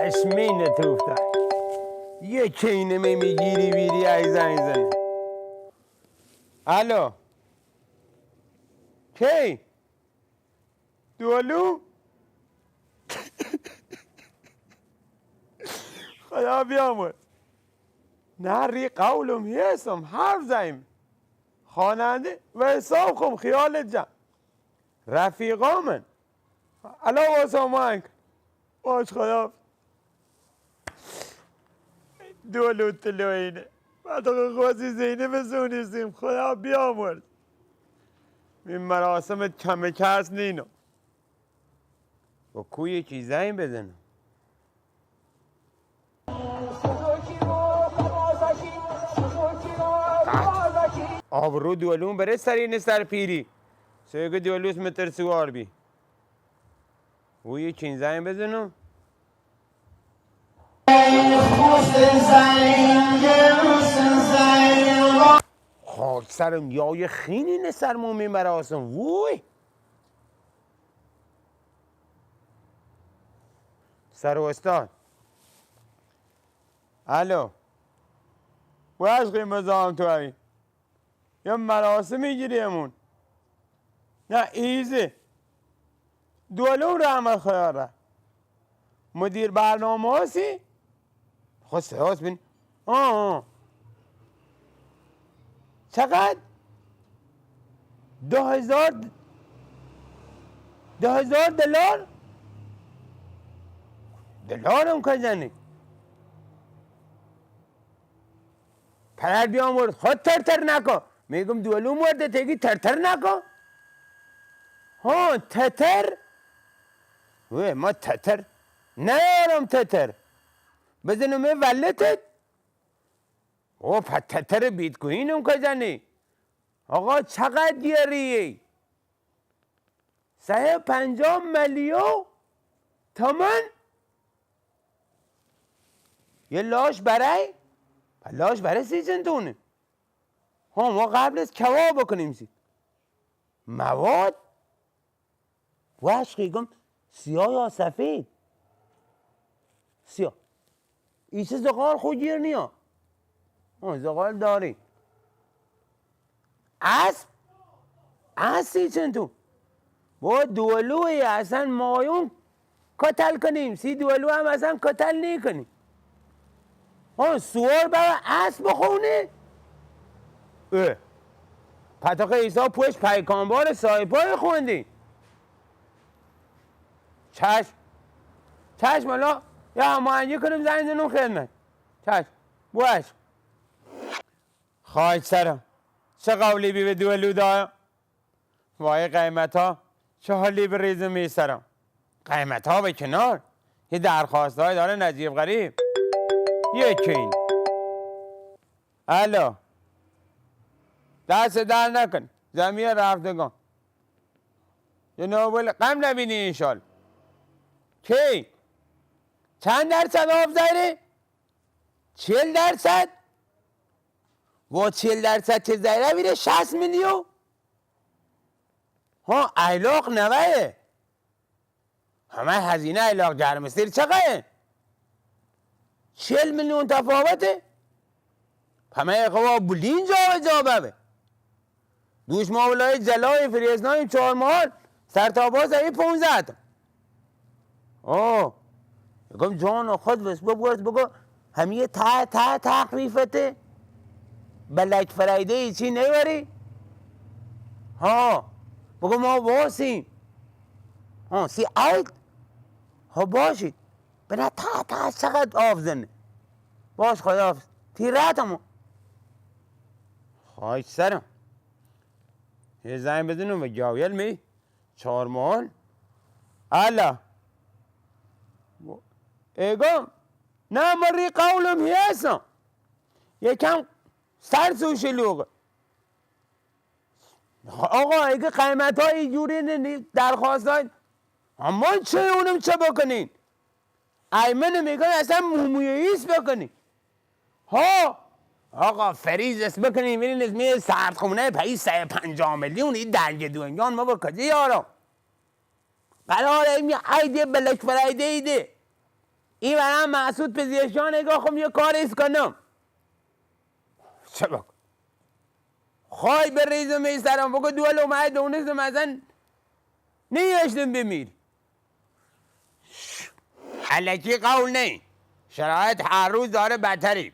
چشمینت افتاد یه کینه میگیری بیری ای زنگ زنه. الو کی دولو خدا بیامرد نری قولم هستم حرف زیم خواننده و حساب خم خیالت جمع رفیقا من الان واسه مانک باش خدا دولو تلوینه بعد آقا خواستی زینه بسونیستیم خدا بیامرد این مراسم کم کس نینو با کوی چیزایی بزنم آبرو دولون بره سرین سر پیری سوی دولوس متر سوار بی و یه چیزایی بزنم خاک سرم یای خینی نسر مومی مراسم ووی سر استاد الو باش قیمه زام تو هایی یه مراسم میگیری همون نه ایزه دولون رحمت خیاره مدیر برنامه هستی خود سهاست بین چقدر 2000 دلار دلارم کجانی پرر بیامورد خود تر نکن میگم دولو مرده تگی تر نکن تتر وی ما تتر نیارم تتر بزنم ولتت او تتر بیت کوینم کجانی آقا چقدر دیاری 150 میلیون تومن یه لاش برای 30 تونه ما قبل از کباب بکنیم مواد و عشقیگم سیاه یا سفید سیاه ایسه زغال خود گیر نیا زغال داری اسب 30 تو با دولوی اصلا مایون کتل کنیم 30 دولو هم اصلا کتل نی کنیم سوار برای اسب بخونه پتاق ایسا پوش پیکانبار سایپای خوندی چشم الان یا هماهنگی کنیم زنگ زنم خدمت چشم باش خواهد سرم چه قولی بی به دولو دایم وای قیمت ها چه حالی به ریزم می سرم قیمت ها به کنار یه درخواست های داره نجیب غریب یکی این الو دست در نکن زمین رفتگان یه نوبل غم نبینی اینشال کی چند درصد آف زیره 40% و 40% چه زیره بیره 60 میلیون ایلاق نوه همه هزینه ایلاق گرمستیر چقدر 40 میلیون تفاوته همه قوا بلین جا ببه دوش ماولای جلای فریزنای 4 مال سرتاباز ای 15 تا یکم جان خود بس بگو همیه تخفیفته بلک فرایده ای چی نیوری بگو ما واسیم سی عید باشید بنا تا چقدر آف زنه باش خدا حافظ تیراتمو خواهش سرم یه زنگ بدونم و جاویل می 4 مال الا ایگم نه مری قولم هستم یکم سر سوشلوغه آقا اگه قیمت های جوری درخواست های اما چه اونم چه بکنین ایمن میگن اصلا مومیاییست بکنین آقا فریز است بکنین میرین اسمی سردخونه پایی 150 میلیون این درگه دوینگان ما با کجا یارم قرار ایمی عیده بلک فرایده ایده این برام محسود پزشکان نگاه خب یه کاریست کنم چه بکن خواهی به ریزم میسرم بگو دول اومد دونستم ازن نیشتم بمیر علکی قول نه شرایط هر روز داره بدتری